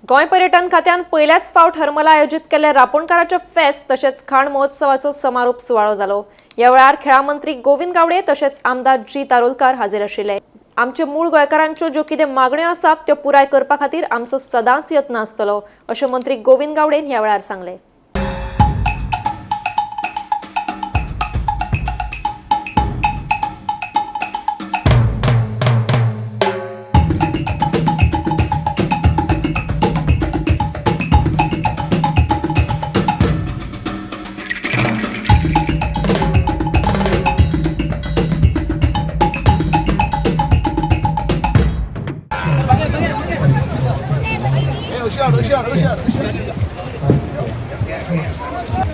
गोंय पर्यटन खात्यान पहिल्याच फावट हरमला आयोजित केल्ले रापणकाराचे फेस्त तशेंच खाण महोत्सवाचो समारोप सुवाळो जालो। ह्या वेळार खेळा मंत्री गोविंद गावडे तशेंच आमदार जी तारोलकार हाजीर आशिल्ले। आमचे मूळ गोंयकारांच्यो ज्यो कितें मागण्यो आसात त्यो पुराय करपा खातीर आमचो सदांच यत्न आसतलो अशें मंत्री गोविंद गावडेन ह्या वेळार सांगले।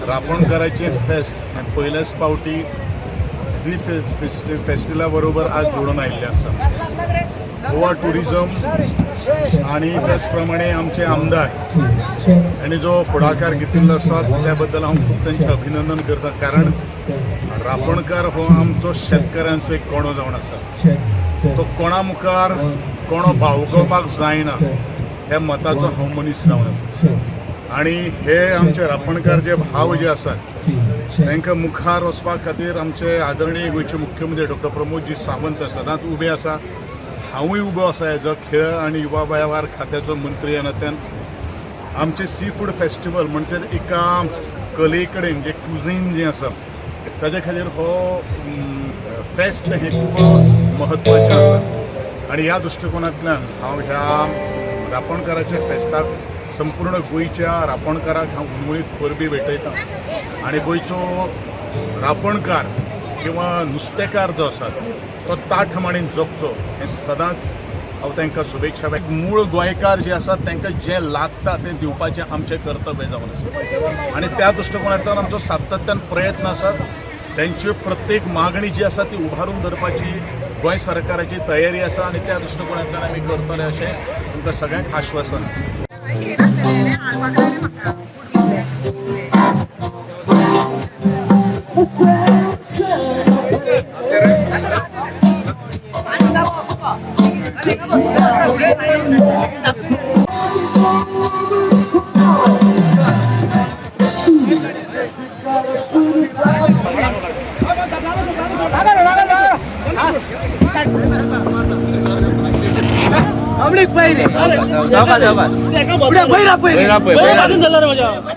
रापणकाराचे फेस्त पहिल्याच फावटी सी फेस्टिवला बरोबर आज जोडून आयिल्ले आसा। गोवा टुरिजम आणि त्याच प्रमाणे आमचे आमदार आणि जो फुडाकार घेतिल्लो आसा त्या बद्दल हांव खूब तांचें अभिनंदन करता, कारण रापणकार हो आमचो शेतकऱ्यांचो एक कोणो जावन आसा। तो कोणा मुखार कोणो भावगोवपाक जायना ह्या मताचो हांव मनीस जावन आसा। आणि हे आमचे रापणकार जे भाव जे आसात तांकां मुखार वचपा खातीर आमचे आदरणीय गोंयचे मुख्यमंत्री डॉ प्रमोदजी सावंत सदांच उबे आसा। हांवूय उबो आसा एज अ खेळ आनी युवा वेव्हार खात्याचो मंत्री ह्या नात्यान आमचे सी फूड फेस्टिवल म्हणजे एका कले कडेन जे क्युझीन जे आसा ताजे खातीर हो फेस्ट हे खूब महत्वाचें आसा। आणि ह्या दृश्टिकोनांतल्यान हांव ह्या रापणकाराच्या फेस्ताक संपूर्ण गोंयच्या रापणकाराक हांव उर्मिळीत परबी भेटयता आणि गोंयचो रापणकार किंवा नुस्तेकार जो आसा तो ताठ मांडीन जगचो हें सदांच हांव तांकां शुभेच्छा मूळ गोंयकार जे आसात तांकां जें लागता तें दिवपाचें आमचें कर्तव्य जावन आसा। आणि त्या दृश्टिकोनांतल्यान आमचो सातत्यान प्रयत्न आसात। त्यांची प्रत्येक मागणी जी आसा ती उभारून धरपाची गोंय सरकाराची तयारी आसा आणि त्या दृश्टिकोनांतल्यान आमी करतले अशें तुमकां सगळ्यांक आश्वासन आसा। पब्लिक पहिले जाऊ का पुढे बैरा पहिले